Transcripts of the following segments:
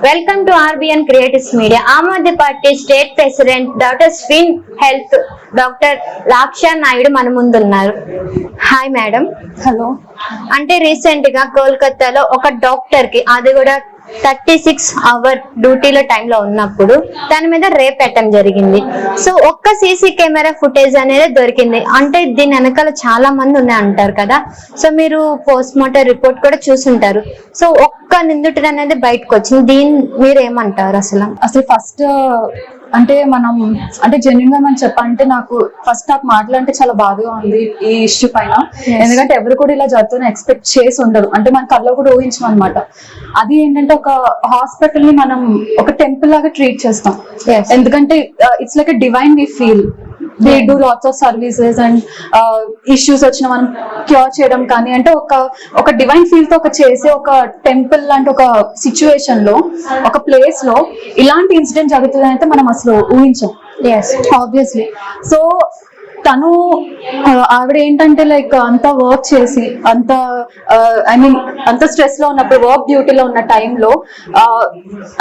Welcome to RBN creatives media. Aam Aadmi Party state president doctor స్విన్ health doctor Laksha Naidu మన ముందు ఉన్నారు. Hi madam. హలో. అంటే రీసెంట్ గా కోల్కతాలో ఒక డాక్టర్ కి, అది కూడా 36 అవర్ డ్యూటీలో టైంలో ఉన్నప్పుడు తన మీద రేప్ అటెంప్ట్ జరిగింది. సో ఒక్క సీసీ కెమెరా ఫుటేజ్ అనేది దొరికింది. అంటే దీని వెనకాల చాలా మంది ఉన్నాయి అంటారు కదా. సో మీరు పోస్ట్ మార్టం రిపోర్ట్ కూడా చూసుంటారు. సో ఒక్క నిందితుడు అనేది బయటకు వచ్చింది. దీన్ని మీరు ఏమంటారు? అసలు ఫస్ట్ అంటే మనం అంటే జెన్యున్ గా మనం చెప్పాలంటే నాకు మాట్లాడంటే చాలా బాధగా ఉంది ఈ ఇష్యూ పైన. ఎందుకంటే ఎవరు కూడా ఇలా జరుగుతుందని ఎక్స్పెక్ట్ చేసి ఉండరు. అంటే మన కల్లో కూడా ఊహించాం అనమాట. అది ఏంటంటే ఒక హాస్పిటల్ ని మనం ఒక టెంపుల్ లాగా ట్రీట్ చేస్తాం. ఎందుకంటే it's like a divine we feel. They do lots of services and issues వచ్చిన మనం క్యూర్ చేయడం కానీ, అంటే ఒక డివైన్ ఫీల్ తో చేసే ఒక టెంపుల్ లాంటి ఒక సిచ్యువేషన్ లో, ఒక ప్లేస్ లో ఇలాంటి ఇన్సిడెంట్ జరుగుతుంది అయితే మనం అసలు ఊహించాం. ఆబ్వియస్లీ. సో తను ఆవిడ ఏంటంటే లైక్ అంత వర్క్ చేసి అంత స్ట్రెస్ లో ఉన్నప్పుడు, వర్క్ డ్యూటీలో ఉన్న టైంలో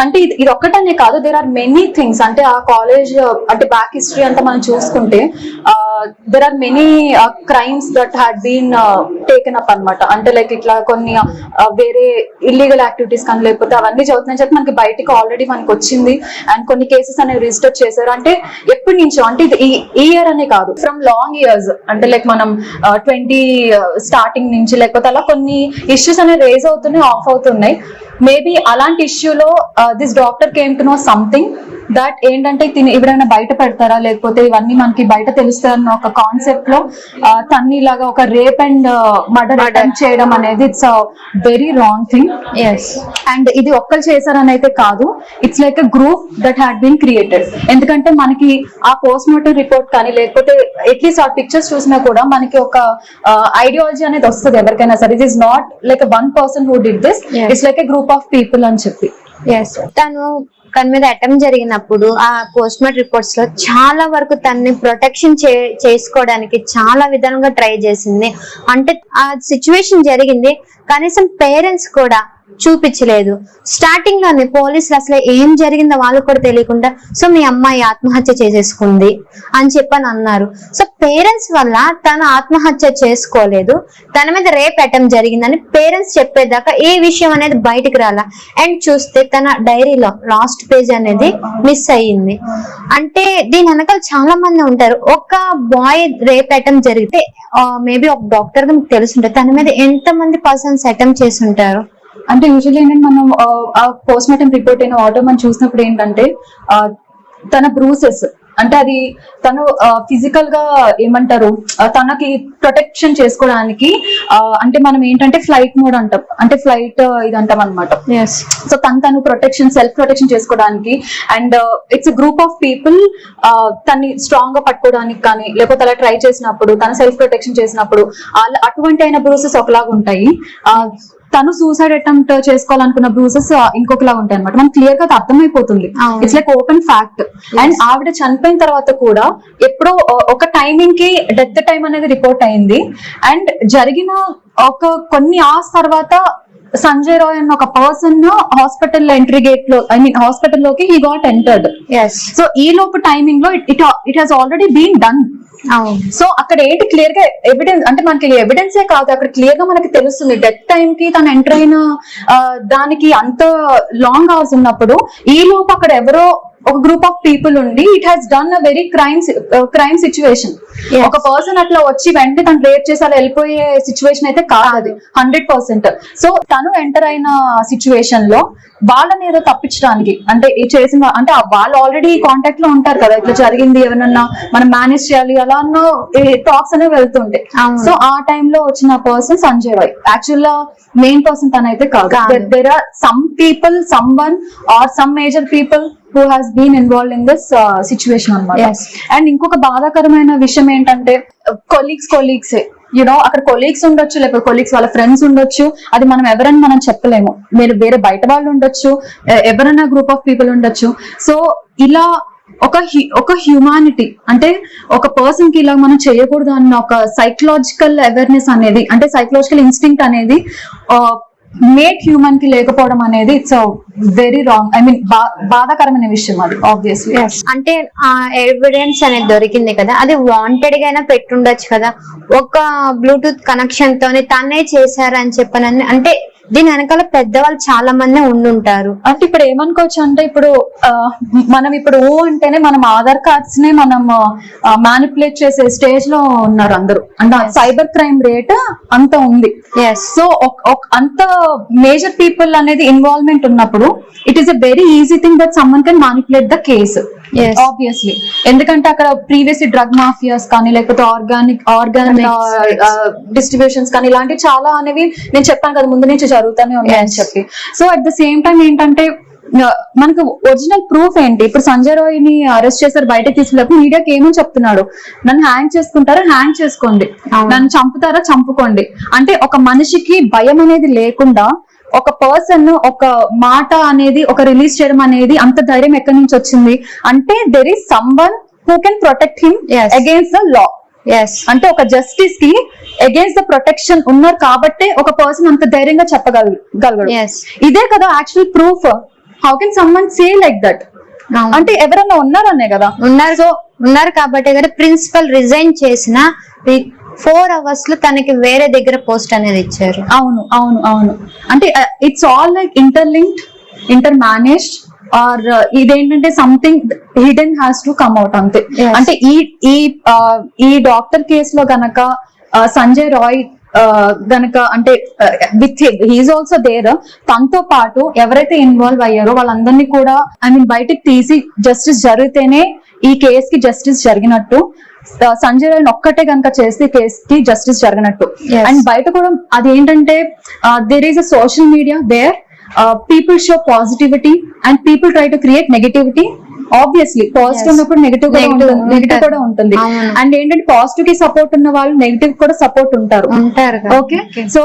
అంటే ఇది ఒక్కటనే కాదు, దేర్ ఆర్ మెనీ థింగ్స్. అంటే ఆ కాలేజ్ అంటే బ్యాక్ హిస్టరీ అంతా మనం చూసుకుంటే there are many crimes that had been taken up అనమాట. అంటే లైక్ ఇట్లా కొన్ని వేరే ఇల్లీగల్ యాక్టివిటీస్ కానీ లేకపోతే అవన్నీ చదువుతున్నాయని చెప్పి మనకి బయటికి ఆల్రెడీ మనకి వచ్చింది. అండ్ కొన్ని కేసెస్ అనేవి రిజిస్టర్ చేశారు. అంటే ఎప్పటి నుంచో, అంటే ఇది ఈ ఇయర్ అనే కాదు, ఫ్రమ్ లాంగ్ ఇయర్స్. అంటే లైక్ మనం 20 స్టార్టింగ్ నుంచి లేకపోతే అలా కొన్ని ఇష్యూస్ అనేవి రేజ్ అవుతున్నాయి, ఆఫ్ అవుతున్నాయి. మేబీ అలాంటి ఇష్యూలో this doctor came to know something that ఏంటంటే ఎవరైనా బయట పెడతారా లేకపోతే ఇవన్నీ మనకి బయట తెలుస్తారన్న ఒక కాన్సెప్ట్ లో తన్ని ఇలాగా ఒక రేప్ అండ్ మర్డర్ అటెంప్ట్ చేయడం అనేది it's very wrong thing. And ఇది ఒక్కరు చేశారని అయితే కాదు, it's like a group that had been created. ఎందుకంటే మనకి ఆ పోస్ట్ మార్టం రిపోర్ట్ కానీ లేకపోతే అట్లీస్ట్ ఆ పిక్చర్స్ చూసినా కూడా మనకి ఒక ఐడియాలజీ అనేది వస్తుంది ఎవరికైనా సరే. It is not like one person who did this, it's like a group of people అని చెప్పి. తన మీద అటెంప్ట్ జరిగినప్పుడు ఆ పోస్ట్ మార్టం రిపోర్ట్స్ లో చాలా వరకు తనని ప్రొటెక్షన్ చేసుకోవడానికి చాలా విధాలుగా ట్రై చేసింది. అంటే ఆ సిచ్యువేషన్ జరిగింది, కనీసం పేరెంట్స్ కూడా చూపించలేదు. స్టార్టింగ్ లోనే పోలీసులు అసలు ఏం జరిగిందో వాళ్ళకు కూడా తెలియకుండా సో మీ అమ్మాయి ఆత్మహత్య చేసేసుకుంది అని చెప్పని అన్నారు. సో పేరెంట్స్ వల్ల తను ఆత్మహత్య చేసుకోలేదు, తన మీద రేప్ అటెంప్ట్ జరిగిందని పేరెంట్స్ చెప్పేదాకా ఏ విషయం అనేది బయటకు రాలా. అండ్ చూస్తే తన డైరీలో లాస్ట్ పేజ్ అనేది మిస్ అయ్యింది. అంటే దీని వెనకాల చాలా మంది ఉంటారు. ఒక బాయ్ రేప్ అటెంప్ట్ జరిగితే మేబీ ఒక డాక్టర్ గా మీకు తెలుసుంటారు, తన మీద ఎంత మంది పర్సన్స్ అటెంప్ట్ చేసి ఉంటారు. అంటే యూజువల్లీ ఏంటంటే మనం ఆ పోస్ట్ మార్టం రిపోర్ట్ అయిన ఆటో మనం చూసినప్పుడు ఏంటంటే తన బ్రూసెస్, అంటే అది తను ఫిజికల్ గా ఏమంటారు తనకి ప్రొటెక్షన్ చేసుకోవడానికి అంటే మనం ఏంటంటే ఫ్లైట్ మోడ్ అంటాం, అంటే ఫ్లైట్ ఇది అంటాం అనమాట. సో తను ప్రొటెక్షన్, సెల్ఫ్ ప్రొటెక్షన్ చేసుకోవడానికి and it's group of people తన్ని స్ట్రాంగ్ గా పట్టుకోవడానికి కానీ లేకపోతే అలా ట్రై చేసినప్పుడు, తన సెల్ఫ్ ప్రొటెక్షన్ చేసినప్పుడు అటువంటి అయిన బ్రూసెస్ ఒకలాగా ఉంటాయి. తను సూసైడ్ అటెంప్ట్ చేసుకోవాలనుకున్న బ్రూసెస్ ఇంకొకలా ఉంటాయి అనమాట. మనకు క్లియర్ గా అర్థమైపోతుంది. It's like open fact. And ఆవిడ చనిపోయిన తర్వాత కూడా ఎప్పుడో ఒక టైమింగ్ కి డెత్ టైం అనేది రిపోర్ట్ అయింది. అండ్ జరిగిన కొన్ని అవర్స్ తర్వాత సంజయ్ రాయ్ అన్న ఒక పర్సన్ హాస్పిటల్ ఎంట్రీ గేట్ లో, ఐ మీన్ హాస్పిటల్ లోకి హీ గాట్ ఎంటర్డ్. సో ఈ లోపు టైమింగ్ లో it has already been done. So అక్కడ ఏంటి క్లియర్ గా ఎవిడెన్స్, అంటే మనకి ఎవిడెన్సే కాదు, అక్కడ క్లియర్ గా మనకి తెలుస్తుంది డెత్ టైం కి తను ఎంటర్ అయిన దానికి అంత లాంగ్ అవర్స్ ఉన్నప్పుడు ఈ లోపు అక్కడ ఎవరో ఒక గ్రూప్ ఆఫ్ పీపుల్ ఉండి it has done a very crime situation. ఒక పర్సన్ అట్లా వచ్చి వెంటనే తను రేప్ చేసి అలా వెళ్ళిపోయే సిచ్యువేషన్ అయితే కాదు అది 100%. సో తను ఎంటర్ అయిన సిచ్యువేషన్ లో వాళ్ళని ఏదో తప్పించడానికి, అంటే చేసిన, అంటే వాళ్ళు ఆల్రెడీ కాంటాక్ట్ లో ఉంటారు కదా, ఇట్లా జరిగింది ఎవరన్నా మనం మేనేజ్ చేయాలి అలా అన్న టాక్స్ అనేవి వెళ్తుంటాయి. సో ఆ టైంలో వచ్చిన పర్సన్ సంజయ్ రాయ్. యాక్చువల్ గా మెయిన్ పర్సన్ తనైతే కాదు. There are some people, some one are some major people who has been involved in this situation అన్నమాట. అండ్ ఇంకొక బాధాకరమైన విషయం ఏంటంటే కొలీగ్స్ అక్కడ కొలీగ్స్ ఉండొచ్చు, లేకపోతే కొలీగ్స్ వాళ్ళ ఫ్రెండ్స్ ఉండొచ్చు, అది మనం ఎవరని మనం చెప్పలేము. మీరు వేరే బయట వాళ్ళు ఉండొచ్చు, ఎవరైనా గ్రూప్ ఆఫ్ పీపుల్ ఉండొచ్చు. సో ఇలా ఒక హ్యూమానిటీ, అంటే ఒక పర్సన్ కి ఇలా మనం చేయకూడదు అన్న ఒక సైకలాజికల్ అవేర్నెస్ అనేది, అంటే సైకలాజికల్ ఇన్స్టింక్ట్ అనేది మేడ్ హ్యూమన్ కి లేకపోవడం అనేది it's very wrong, I mean బాధాకరమైన విషయం అది ఆబ్వియస్లీ. అంటే ఆ ఎవిడెన్స్ అనేది దొరికింది కదా, అది వాంటెడ్ గా అయినా పెట్టుండొచ్చు కదా. ఒక బ్లూటూత్ కనెక్షన్ తోనే తనే చేశారని చెప్పనని, అంటే దీని వెనకాల పెద్దవాళ్ళు చాలా మంది ఉండుంటారు. అంటే ఇప్పుడు ఏమనుకోవచ్చు అంటే ఇప్పుడు మనం ఇప్పుడు అంటేనే మనం ఆధార్ కార్డ్స్ నే మనం మ్యానిపులేట్ చేసే స్టేజ్ లో ఉన్నారు అందరూ. అంటే సైబర్ క్రైమ్ రేట్ అంత ఉంది. సో అంత మేజర్ పీపుల్ అనేది ఇన్వాల్వ్మెంట్ ఉన్నప్పుడు it is a very easy thing that someone can manipulate the case obviously. ఎందుకంటే అక్కడ ప్రీవియస్లీ డ్రగ్ మాఫియాస్ కానీ లేకపోతే ఆర్గాన్ డిస్ట్రిబ్యూషన్స్ కానీ ఇలాంటివి చాలా అనేవి నేను చెప్పాను కదా ముందు నుంచి జరుగుతూనే ఉన్నాయని చెప్పి. So at the same time ఏంటంటే మనకు ఒరిజినల్ ప్రూఫ్ ఏంటి? ఇప్పుడు సంజయ్ రాయ్ ని అరెస్ట్ చేశారు, బయటకు తీసుకున్నప్పుడు మీడియాకి ఏమని చెప్తున్నాడు? నన్ను హ్యాంగ్ చేసుకుంటారా, హ్యాంగ్ చేసుకోండి, నన్ను చంపుతారా, చంపుకోండి. అంటే ఒక మనిషికి భయం అనేది లేకుండా ఒక పర్సన్ ఒక మాట అనేది ఒక రిలీజ్ చేయడం అనేది అంత ధైర్యం ఎక్కడి నుంచి వచ్చింది అంటే there is someone who can protect him against the law. అంటే ఒక జస్టిస్ కి అగేన్స్ట్ ద ప్రొటెక్షన్ ఉన్నారు కాబట్టి ఒక పర్సన్ అంత ధైర్యంగా చెప్పగలగడు. ఇదే కదా actual proof. How can someone say like that? అంటే ఎవరన్నా ఉన్నారనే కదా ఉన్నారు. సో ఉన్నారు కాబట్టి కదా ప్రిన్సిపల్ రిజైన్ చేసిన 4 hours లో తనకి వేరే దగ్గర పోస్ట్ అనేది ఇచ్చారు. అవును అవును అవును. అంటే it's all like interlinked, inter managed, or ఇదేంటంటే something hidden has to come out అంతే. అంటే ఈ డాక్టర్ కేసులో గనక సంజయ్ రాయ్ గనక అంటే విత్ హీఈస్ ఆల్సో దేర్, తనతో పాటు ఎవరైతే ఇన్వాల్వ్ అయ్యారో వాళ్ళందరినీ కూడా ఐ మీన్ బయటకు తీసి జస్టిస్ జరిగితేనే ఈ కేసు కి జస్టిస్ జరిగినట్టు. సంజయ్ రాయ్ ఒక్కటే కనుక చేస్తే కేసు కి జస్టిస్ జరిగినట్టు. అండ్ బయట కూడా అదేంటంటే there is a social media there, people show positivity and people try to create negativity. Obviously positive ఉన్నప్పుడు నెగటివ్ కూడా ఉంటుంది. అండ్ ఏంటంటే పాజిటివ్ కి సపోర్ట్ ఉన్న వాళ్ళు నెగటివ్ కూడా సపోర్ట్ ఉంటారు. ఓకే, సో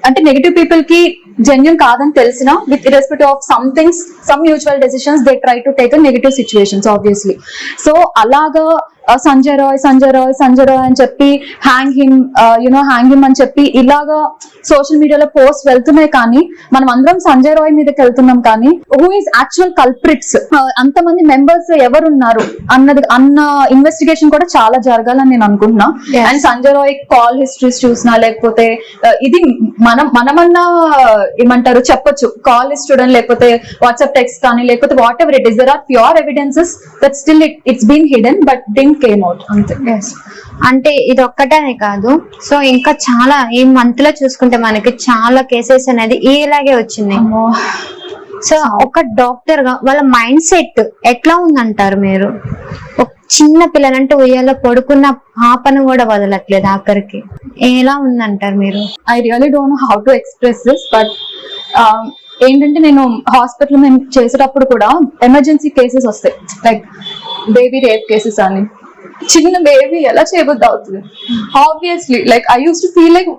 అంటే నెగటివ్ పీపుల్ కి జెన్యూన్ కాదని తెలిసిన with irrespective of some things, some mutual decisions they try to take negative situations obviously. So అలాగా సంజయ్ రాయ్ అని చెప్పి హ్యాంగ్ హిమ్ అని చెప్పి ఇలాగా సోషల్ మీడియాలో పోస్ట్ వెళ్తున్నాయి. కానీ మనం అందరం సంజయ్ రాయ్ మీదకి వెళ్తున్నాం, కానీ హూ ఈస్ యాక్చువల్ కల్ప్రిట్స్, అంతమంది మెంబర్స్ ఎవరున్నారు అన్న ఇన్వెస్టిగేషన్ కూడా చాలా జరగాలని నేను అనుకుంటున్నా. And Sanjay Roy call histories చూసినా లేకపోతే ఇది మనమన్నా ఏమంటారు చెప్పొచ్చు, కాల్ స్టూడెంట్ లేకపోతే వాట్సాప్ టెక్స్ట్ కానీ లేకపోతే what ever it is, there are pure evidences that still it's been hidden but didn't came out అంతే. అంటే ఇది ఒక్కటే కాదు, సో ఇంకా చాలా ఈ మంత్ లో చూసుకుంటే మనకి చాలా కేసెస్ అనేది ఇలాగే వచ్చింది. సో ఒక డాక్టర్ గా వాళ్ళ మైండ్ సెట్ ఎట్లా ఉందంటారు మీరు? ఒక చిన్న పిల్లలంటే ఉయ్యాలో పడుకున్న పాపను కూడా వదలట్లేదు ఆఖరికి, ఎలా ఉందంటారు మీరు? I really don't know how to express this, but ఏంటంటే నేను హాస్పిటల్ మేము చేసేటప్పుడు కూడా ఎమర్జెన్సీ కేసెస్ వస్తాయి, లైక్ బేబీ రేప్ కేసెస్ అని. చిన్న బేబీ ఎలా చేయబుద్ధి అవుతుంది? Obviously like I use to feel like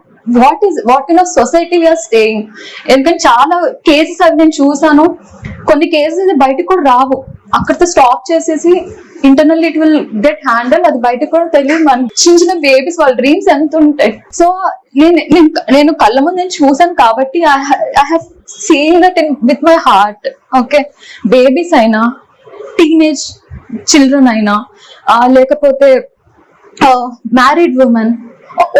what in society we are staying. ఎందుకంటే చాలా కేసెస్ అవి నేను చూసాను, కొన్ని కేసెస్ బయటకు కూడా రావు, అక్కడితో స్టాప్ చేసేసి internal it will get handle, అది బయటకు కూడా తెలియదు. మన చిన్న బేబీస్ వాళ్ళ డ్రీమ్స్ ఎంత ఉంటాయి. సో నేను కళ్ళ ముందు నేను చూసాను కాబట్టి I have seen that with my heart. Okay, babies అయినా, టీనేజ్ చిల్డ్రన్ అయినా, లేకపోతే married women,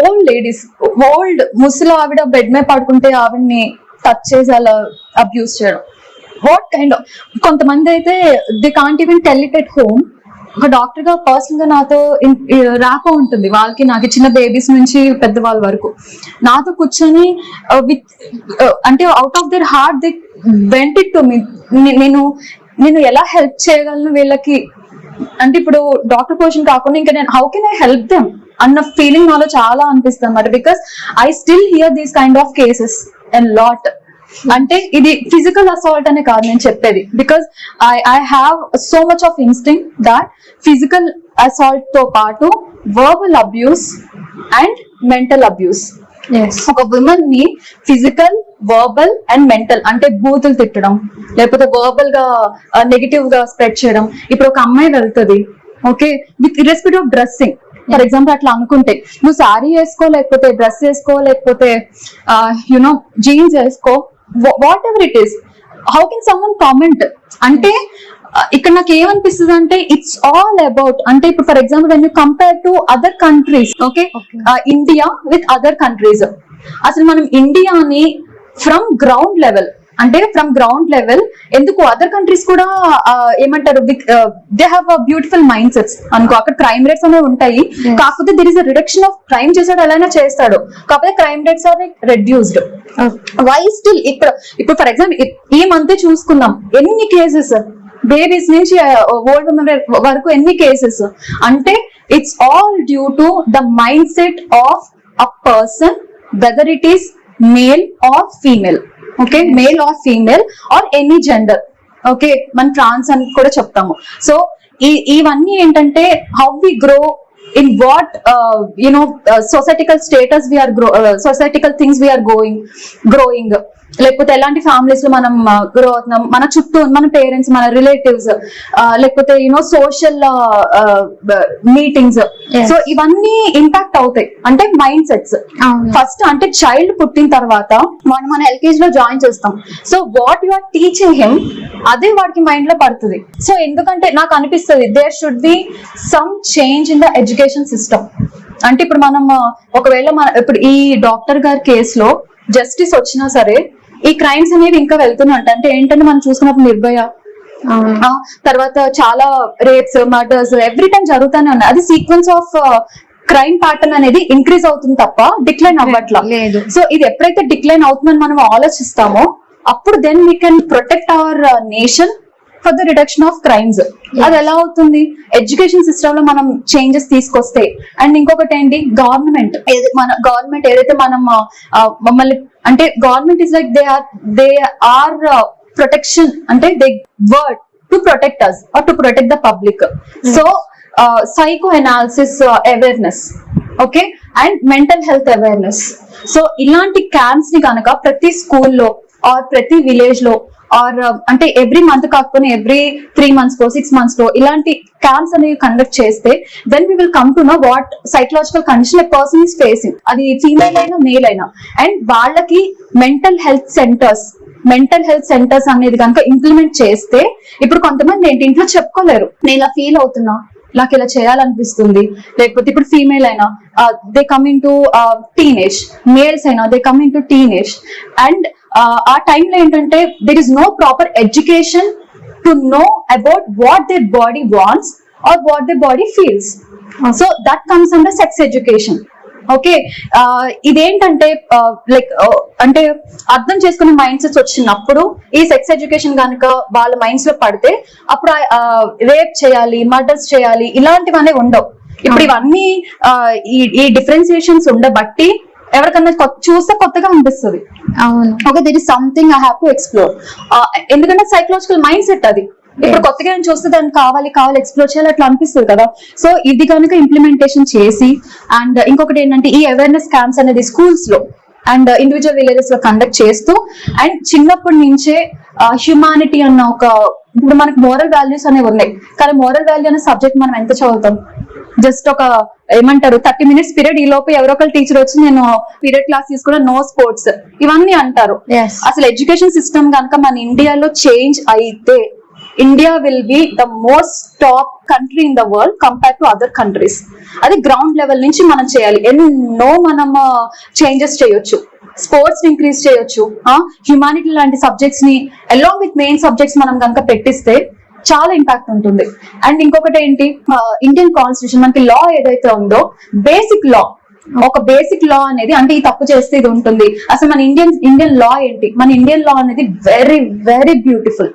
old ladies, old ముసలి ఆవిడ బెడ్ మీద పడుకుంటే ఆవిడ్ని టచ్ చేసి అలా అబ్యూస్ చేయడం. వాట్ కైండ్ ఆఫ్, కొంతమంది అయితే they can't even tell it at home. ఒక డాక్టర్ గా పర్సనల్ గా నాతో ర్యాపో ఉంటుంది వాళ్ళకి, నాకు చిన్న బేబీస్ నుంచి పెద్దవాళ్ళ వరకు నాతో కూర్చొని విత్ అంటే out of their heart they vent it to me. నేను ఎలా హెల్ప్ చేయగలను వీళ్ళకి అంటే ఇప్పుడు డాక్టర్ పొజిషన్ కాకుండా ఇంకా నేను how can I help them అన్న ఫీలింగ్ నాలో చాలా అనిపిస్తుంది అన్నమాట. Because I still here these kind of cases and lot. అంటే ఇది ఫిజికల్ అసాల్ట్ అనే కాదు నేను చెప్పేది, because I have so much of instinct that physical assault తో పాటు verbal abuse and mental abuse. ఒక విమెన్ ని ఫిజికల్, వర్బల్ అండ్ మెంటల్ అంటే బూతులు తిట్టడం, లేకపోతే వర్బల్ గా నెగటివ్ గా స్ప్రెడ్ చేయడం. ఇప్పుడు ఒక అమ్మాయి వెళ్తుంది, okay, with irrespective of dressing, for example అట్లా అనుకుంటే నువ్వు సారీ వేసుకో, లేకపోతే డ్రెస్ వేసుకో, లేకపోతే యునో జీన్స్ వేసుకో, what ever it is, how can someone comment అంటే ఇక్కడ నాకు ఏమనిపిస్తుంది అంటే ఇట్స్ ఆల్ అబౌట్ అంటే ఇప్పుడు for example when you compare to other countries, okay, India with other countries, అసలు మనం ఇండియాని ఫ్రమ్ గ్రౌండ్ లెవెల్ అంటే ఫ్రమ్ గ్రౌండ్ లెవెల్ ఎందుకు అదర్ కంట్రీస్ కూడా ఏమంటారు they have beautiful mind sets అనుకో, అక్కడ క్రైమ్ రేట్స్ అనేవి ఉంటాయి, కాకపోతే there is a reduction of crime చేసాడు ఎలా చేస్తాడు, కాకపోతే crime rates are reduced. Why still ఇప్పుడు ఫర్ ఎగ్జాంపుల్ ఈ మంత్ చూసుకుందాం ఎన్ని కేసెస్ బేబీస్ నుంచి ఓల్డ్ ఉమెన్ వరకు ఎన్ని కేసెస్ అంటే it's all due to the mind set of a person, whether it is male or female, okay, male or female or any gender, okay, మనం trans అని కూడా చెప్తాము. సో ఇవన్నీ ఏంటంటే how we grow in what societical status we are societical things we are growing, లేకపోతే ఎలాంటి families లో మనం గ్రో అవుతున్నాం, మన చుట్టూ మన పేరెంట్స్, మన రిలేటివ్స్, లేకపోతే సోషల్ మీటింగ్స్, సో ఇవన్నీ ఇంపాక్ట్ అవుతాయి అంటే మైండ్ సెట్స్. ఫస్ట్ అంటే చైల్డ్ పుట్టిన తర్వాత మన ఎల్కేజీ లో జాయిన్ చేస్తాం, so what you are teaching him అదే వాడికి మైండ్ లో పడుతుంది. సో ఎందుకంటే నాకు అనిపిస్తుంది there should be some change in the education system. అంటే ఇప్పుడు మనం ఒకవేళ ఇప్పుడు ఈ డాక్టర్ గారి కేసులో జస్టిస్ వచ్చినా సరే ఈ క్రైమ్స్ అనేవి ఇంకా వెళ్తున్నట్టు, అంటే ఏంటంటే మనం చూసుకున్నప్పుడు నిర్భయ తర్వాత చాలా రేప్స్, మర్డర్స్ ఎవ్రీ టైం జరుగుతూనే ఉన్నాయి, అది సీక్వెన్స్ ఆఫ్ క్రైమ్ ప్యాటర్న్ అనేది ఇంక్రీజ్ అవుతుంది తప్ప డిక్లైన్ అవ్వట్లా. సో ఇది ఎప్పుడైతే డిక్లైన్ అవుతుందని మనం ఆలోచిస్తామో అప్పుడు then we can protect our nation for the reduction of crimes. అది ఎలా అవుతుంది, ఎడ్యుకేషన్ సిస్టమ్ లో మనం చేంజెస్ తీసుకొస్తే. అండ్ ఇంకొకటి ఏంటి, గవర్నమెంట్ ఏదైతే మనం మమ్మల్ని అంటే government is like they are protection అంటే they word to protect us or to protect the public. So psycho analysis awareness, okay, and mental health awareness. So ఇలాంటి క్యాంప్స్ ని కనుక ప్రతి స్కూల్లో ఆర్ ప్రతి విలేజ్ లో ఆర్ అంటే ఎవ్రీ మంత్ కాకపోతే ఎవ్రీ 3 months కో 6 months లో ఇలాంటి క్యాంప్స్ అనేవి కండక్ట్ చేస్తే then we will come to know what psychological condition a person is facing, అది ఫీమేల్ అయినా మేల్ అయినా. అండ్ వాళ్ళకి మెంటల్ హెల్త్ సెంటర్స్ అనేది కనుక ఇంప్లిమెంట్ చేస్తే, ఇప్పుడు కొంతమంది ఏంటి ఇంట్లో చెప్పుకోలేరు, నేను ఇలా ఫీల్ అవుతున్నా, నాకు ఇలా చేయాలనిపిస్తుంది, లేకపోతే ఇప్పుడు ఫీమేల్ అయినా they come into teenage, males అయినా they come into teenage. And ఆ టైంలో ఏంటంటే there is no proper education to know about what their body wants or what their body feels. So that comes under sex education. Okay, ఇదేంటంటే like అంటే అర్థం చేసుకునే mind sets వచ్చినప్పుడు ఈ sex education కనుక వాళ్ళ మైండ్స్ లో పడితే అప్పుడు రేప్ చేయాలి, మర్డర్స్ చేయాలి ఇలాంటివన్నీ ఉండవు. ఇప్పుడు ఇవన్నీ ఈ డిఫరెన్సియేషన్స్ ఉండబట్టి ఎవరికన్నా చూస్తే కొత్తగా అనిపిస్తుంది, okay this is something I have to explore. ఎందుకంటే సైకలాజికల్ మైండ్ సెట్ అది. ఇప్పుడు కొత్తగా నేను చూస్తే దాన్ని కావాలి ఎక్స్ప్లోర్ చేయాలి అట్లా అనిపిస్తుంది కదా. సో ఇది కనుక ఇంప్లిమెంటేషన్ చేసి, అండ్ ఇంకొకటి ఏంటంటే ఈ అవేర్నెస్ క్యాంప్స్ అనేది స్కూల్స్ లో అండ్ ఇండివిజువల్ విలేజెస్ లో కండక్ట్ చేస్తూ, అండ్ చిన్నప్పటి నుంచే హ్యుమానిటీ అన్న ఒక, ఇప్పుడు మనకి మోరల్ వాల్యూస్ అనేవి ఉన్నాయి, కానీ మోరల్ వాల్యూ అనే సబ్జెక్ట్ మనం ఎంత చదువుతాం, జస్ట్ ఒక ఏమంటారు 30 minutes పీరియడ్, ఈ లోపు ఎవరో ఒకరు టీచర్ వచ్చి నేను పీరియడ్ క్లాస్ తీసుకున్నా, నో స్పోర్ట్స్ ఇవన్నీ అంటారు. అసలు ఎడ్యుకేషన్ సిస్టమ్ కనుక మన ఇండియాలో చేంజ్ అయితే India will be the most top country in the world compare to other countries. అది గ్రౌండ్ లెవెల్ నుంచి మనం చేయాలి. ఎన్నో మనం చేంజెస్ చేయొచ్చు, స్పోర్ట్స్ ఇంక్రీజ్ చేయొచ్చు, హ్యుమానిటీ లాంటి సబ్జెక్ట్స్ ని అలాంగ్ విత్ మెయిన్ సబ్జెక్ట్స్ మనం కనుక పెట్టిస్తే చాలా ఇంపాక్ట్ ఉంటుంది. అండ్ ఇంకొకటి ఏంటి, ఇండియన్ కాన్స్టిట్యూషన్ మనకి లా ఏదైతే ఉందో బేసిక్ లా, ఒక బేసిక్ లా అనేది అంటే ఈ తప్పు చేస్తే ఇది ఉంటుంది. అసలు మన ఇండియన్ లా ఏంటి, మన ఇండియన్ లా అనేది వెరీ వెరీ బ్యూటిఫుల్.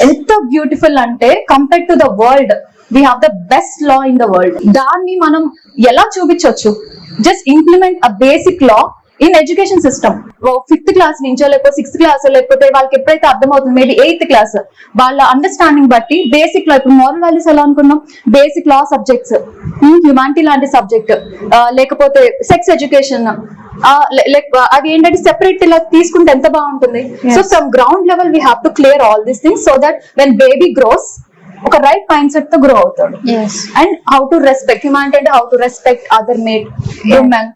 ఎంత బ్యూటిఫుల్ అంటే compare to the world we have the best law in the world. దాన్ని మనం ఎలా చూపించవచ్చు, just implement a basic law in education system. 5th class నుంచో లేకపోతే 6th class లేకపోతే వాళ్ళకి ఎప్పుడైతే అర్థమవుతుంది, మేబీ 8th class వాళ్ళ అండర్స్టాండింగ్ బట్టి బేసిక్ లా, ఇప్పుడు మోరల్ వాల్యూస్ ఎలా అనుకున్నాం, బేసిక్ లా సబ్జెక్ట్స్, హ్యుమానిటీ లాంటి సబ్జెక్ట్, లేకపోతే సెక్స్ ఎడ్యుకేషన్, అది ఏంటంటే సెపరేట్ ఇలా తీసుకుంటే ఎంత బాగుంటుంది. So from ground level we have to clear all these things so that when baby grows ఒక రైట్ మైండ్ సెట్ తో గ్రో అవుతాడు. Yes. And how to respect humanity అంటే how to respect other mate, women,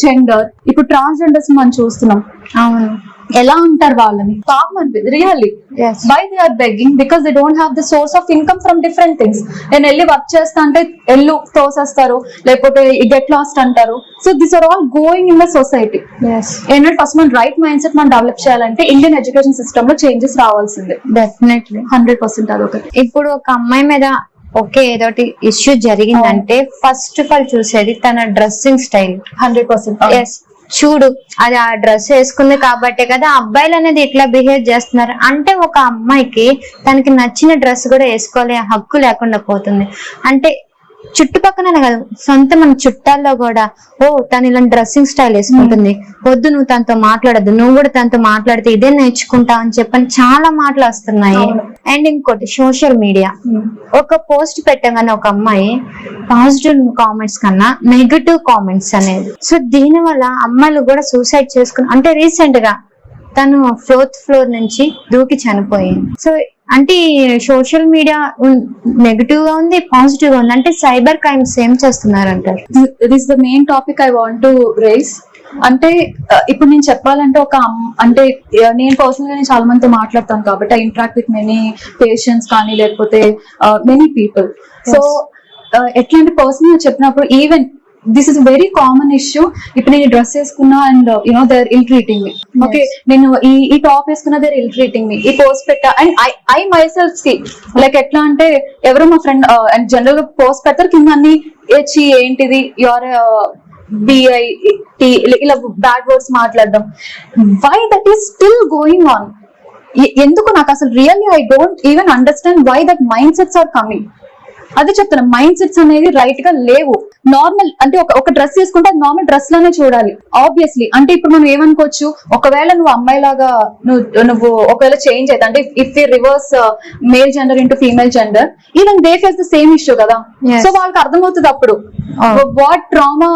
gender. ఇప్పుడు transgenders మనం చూస్తున్నాం, అవును. ఎలా అంటారు వాళ్ళని, పాపం అనిపిస్తుంది really. Yes. Why they are begging? Because they don't have the source of income from different things. నేను వెళ్ళి వర్క్ చేస్తా అంటే ఎల్లు తోసేస్తారు, లేకపోతే గెట్ లాస్ట్ అంటారు. So this are all going in the society. Yes. ఏంటంటే ఫస్ట్ మన రైట్ మైండ్ సెట్ మనం డెవలప్ చేయాలంటే ఇండియన్ ఎడ్యుకేషన్ సిస్టమ్ లో చేంజెస్ రావాల్సిందే. Definitely. 100% అదొకటి. ఇప్పుడు ఒక అమ్మాయి మీద ఓకే ఏదోటి ఇష్యూ జరిగిందంటే ఫస్ట్ ఆఫ్ ఆల్ చూసేది తన డ్రెస్సింగ్ స్టైల్. 100%. ఎస్, చూడు అది ఆ డ్రెస్ వేసుకుంది కాబట్టే కదా అబ్బాయిలు అనేది ఇట్లా బిహేవ్ చేస్తున్నారు అంటే ఒక అమ్మాయికి తనకి నచ్చిన డ్రెస్ కూడా వేసుకోలే హక్కు లేకుండా పోతుంది. అంటే చుట్టుపక్కనే కాదు, సొంత మన చుట్టాల్లో కూడా ఓ తను ఇలాంటి డ్రెస్సింగ్ స్టైల్ వేసుకుంటుంది, వద్దు నువ్వు తనతో మాట్లాడద్దు, నువ్వు కూడా తనతో మాట్లాడితే ఇదే నేర్చుకుంటావు అని చెప్పని చాలా మాటలు వస్తున్నాయి. అండ్ ఇంకోటి సోషల్ మీడియా, ఒక పోస్ట్ పెట్టగానే ఒక అమ్మాయి పాజిటివ్ కామెంట్స్ కన్నా నెగటివ్ కామెంట్స్ అనేది. సో దీని వల్ల అమ్మాయిలు కూడా సూసైడ్ చేసుకుని, అంటే రీసెంట్ గా తను 4th ఫ్లోర్ నుంచి దూకి చనిపోయింది. సో అంటే సోషల్ మీడియా నెగటివ్ గా ఉంది, పాజిటివ్ గా ఉంది. అంటే సైబర్ క్రైమ్స్ ఏం చేస్తున్నారు అంటారు? This the main topic I want to rice. అంటే ఇప్పుడు నేను చెప్పాలంటే అంటే నేను పర్సనల్ గా నేను చాలా మందితో మాట్లాడతాను కాబట్టి I interact with many patients కానీ లేకపోతే మెనీ పీపుల్. సో ఎట్లాంటి పర్సన్ చెప్పినప్పుడు even this is very common issue. ఇప్పుడు నేను డ్రెస్ వేసుకున్నా and you know they are ill treating me. Okay, నేను ఈ టాప్ వేసుకున్నా they are ill treating me. ఈ పోస్ట్ పెట్టా అండ్ ఐ మై సెల్ఫ్ కి లైక్ ఎట్లా అంటే ఎవరో మా ఫ్రెండ్ అండ్ జనరల్ గా పోస్ట్ పెడతారు కింద అన్ని ఏచి ఏంటిది యువర్ BIT ఇలా బ్యాడ్ వర్డ్స్ మాట్లాడడం. Why that is still going on? ఎందుకు నాకు అసలు really I don't even understand why that mind sets are coming. అదే చెప్తున్నా, మైండ్ సెట్స్ అనేది రైట్ గా లేవు. నార్మల్ అంటే ఒక డ్రెస్ వేసుకుంటే అది నార్మల్ డ్రెస్ లానే చూడాలి ఆబ్వియస్లీ. అంటే ఇప్పుడు మనం ఏమనుకోవచ్చు, ఒకవేళ నువ్వు అమ్మాయి లాగా నువ్వు ఒకవేళ చేంజ్ అయితే అంటే if we reverse male gender into female gender, even they face the same issue కదా. Yes. సో వాళ్ళకి అర్థమవుతుంది అప్పుడు what trauma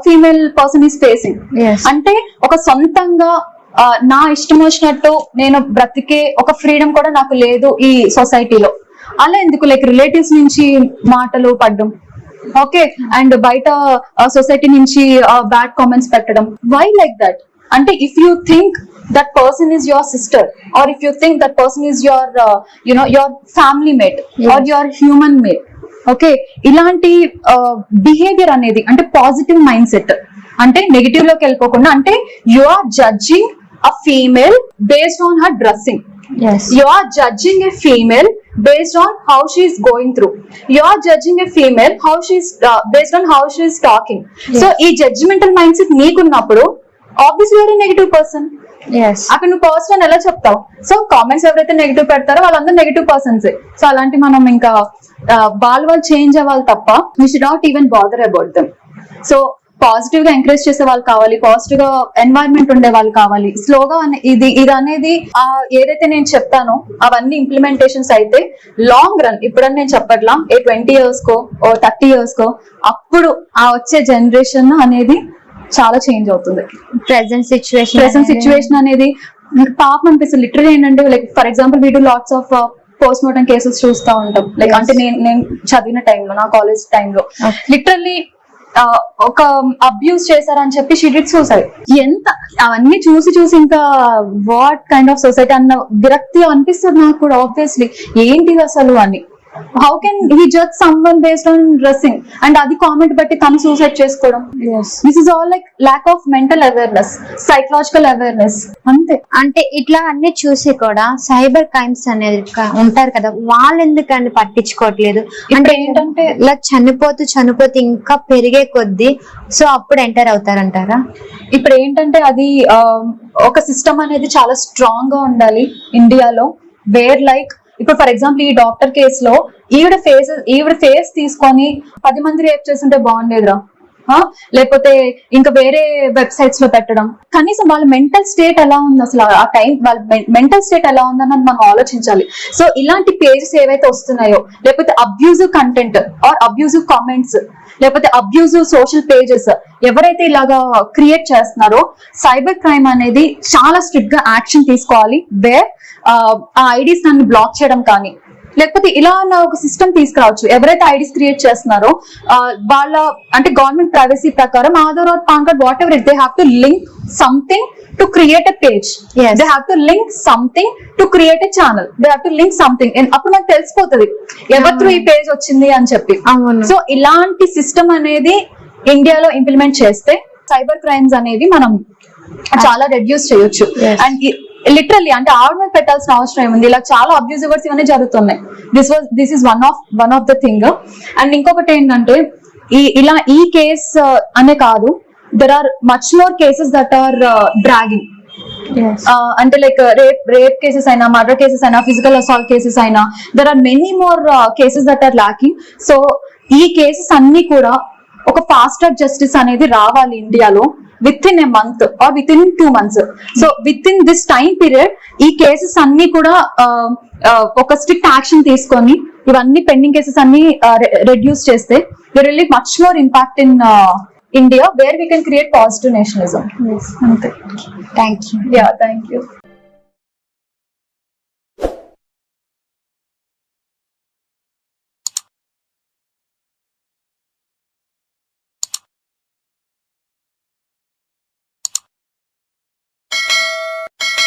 female person is facing. Yes. అంటే ఒక సొంతంగా నా ఇష్టం వచ్చినట్టు నేను బ్రతికే ఒక ఫ్రీడమ్ కూడా నాకు లేదు ఈ సొసైటీలో. అలా ఎందుకు లైక్ రిలేటివ్స్ నుంచి మాటలు పడ్డం, ఓకే, అండ్ బయట సొసైటీ నుంచి బ్యాడ్ కామెంట్స్ పెట్టడం. Why like that? అంటే if you think that person is your sister or if you think that person is your your family mate or your human mate, okay, ఇలాంటి behaviour అనేది అంటే positive mind set. అంటే negative లోకి వెళ్ళిపోకుండా, అంటే you are judging a female based on her dressing. Yes. You are judging a female based on how she is going through. You are judging a female how she is based on how she is talking. Yes. So ఈ judgmental mindset నీకున్నప్పుడు obviously you are a negative person. Yes. అక్కడ నువ్వు positive అని ఎలా చెప్తావు? So comments ఎవరైతే negative పెడతారో వాళ్ళందరూ negative persons. So అలాంటి మనం ఇంకా వాళ్ళు చేంజ్ అవ్వాలి తప్ప we should not even bother about them. So positive గా ఎంకరేజ్ చేసే వాళ్ళు కావాలి, పాజిటివ్ గా ఎన్వైరన్మెంట్ ఉండే వాళ్ళు కావాలి. స్లోగా ఇది అనేది ఏదైతే నేను చెప్తానో అవన్నీ ఇంప్లిమెంటేషన్స్ అయితే లాంగ్ రన్, ఇప్పుడని నేను చెప్పట్లా, 20 years కో 30 years కో అప్పుడు ఆ వచ్చే జనరేషన్ అనేది చాలా చేంజ్ అవుతుంది. ప్రెసెంట్ సిచ్యువేషన్ అనేది పాపం అనిపిస్తుంది లిటరలీ. ఏంటంటే like for example we do lots of post mortem cases చూస్తూ ఉంటాం. లైక్ అంటే నేను చదివిన టైంలో, నా కాలేజ్ టైంలో లిటరల్లీ ఒక అబ్యూస్ చేశారని చెప్పి షీ డిడ్ సూసైడ్. ఎంత అవన్నీ చూసి ఇంకా వాట్ కైండ్ ఆఫ్ సొసైటీ అన్న విరక్తి అనిపిస్తుంది నాకు కూడా ఆబ్వియస్లీ. ఏంటిది అసలు అని. How can he judge someone based on dressing and అది కామెంట్ బట్టి తను సూసైడ్ చేసుకోవడం. This is all like lack of mental awareness, psychological awareness. అంతే. అంటే ఇట్లా అన్ని చూసి కూడా సైబర్ క్రైమ్స్ అనేది ఉంటారు కదా, వాళ్ళు ఎందుకండి పట్టించుకోవట్లేదు? అంటే ఏంటంటే ఇలా చనిపోతూ ఇంకా పెరిగే కొద్దీ సో అప్పుడు ఎంటర్ అవుతారంటారా? ఇప్పుడు ఏంటంటే అది ఒక సిస్టమ్ అనేది చాలా స్ట్రాంగ్ గా ఉండాలి ఇండియాలో. వేర్ లైక్ ఇప్పుడు ఫర్ ఎగ్జాంపుల్ ఈ డాక్టర్ కేసులో ఈవిడ ఫేస్ తీసుకొని 10 మంది రేప్ చేస్తుంటే బాగుండేదిరా, లేకపోతే ఇంకా వేరే వెబ్సైట్స్ లో పెట్టడం. కనీసం వాళ్ళ మెంటల్ స్టేట్ ఎలా ఉంది అసలు ఆ టైం, వాళ్ళ మెంటల్ స్టేట్ ఎలా ఉందన్నది మనం ఆలోచించాలి. సో ఇలాంటి పేజెస్ ఏవైతే వస్తున్నాయో, లేకపోతే abusive content or abusive comments, లేకపోతే అబ్యూజివ్ సోషల్ పేజెస్ ఎవరైతే ఇలాగా క్రియేట్ చేస్తున్నారో, సైబర్ క్రైమ్ అనేది చాలా స్ట్రిక్ట్ గా యాక్షన్ తీసుకోవాలి. వేర్ ఆ ఐడీస్ నన్ను బ్లాక్ చేయడం కానీ, లేకపోతే ఇలా అన్న ఒక సిస్టమ్ తీసుకురావచ్చు. ఎవరైతే ఐడీస్ క్రియేట్ చేస్తున్నారో వాళ్ళ అంటే గవర్నమెంట్ ప్రైవసీ ప్రకారం Aadhaar or PAN card what ever it they have to link something to create a page. Yes. They have to link something to create a channel. They have to link something. అప్పుడు మనకు తెలిసిపోతుంది ఎవరి through ఈ page వచ్చింది అని చెప్పి. అవును. So ఇలాంటి సిస్టమ్ అనేది ఇండియాలో ఇంప్లిమెంట్ చేస్తే సైబర్ క్రైమ్స్ అనేవి మనం చాలా రెడ్యూస్ చేయొచ్చు. Yes. అండ్ లిటరల్లీ అంటే ఆవిడ మీద పెట్టాల్సిన అవసరం ఏముంది, ఇలా చాలా అబ్యూజివర్స్ ఇవన్నీ జరుగుతున్నాయి. This is one of the thing. And ఇంకొకటి ఏంటంటే ఇలా ఈ కేస్ అనే కాదు, there are much more cases that are dragging. అంటే లైక్ రేప్ కేసెస్ అయినా, మర్డర్ కేసెస్ అయినా, ఫిజికల్ అసాల్ట్ కేసెస్ అయినా, there are many more cases that are lacking. So ఈ కేసెస్ అన్ని కూడా ఒక ఫాస్ట్ ట్రాక్ జస్టిస్ అనేది రావాలి ఇండియాలో within a month or within 2 months. So with in this time period ఈ కేసెస్ అన్ని కూడా ఒక స్ట్రిక్ట్ యాక్షన్ తీసుకొని ఇవన్నీ పెండింగ్ కేసెస్ అన్ని రెడ్యూస్ చేస్తే there will be much more impact in India where we can create positive nationalism. Yes. అంతే. Thank you. Yeah, thank you.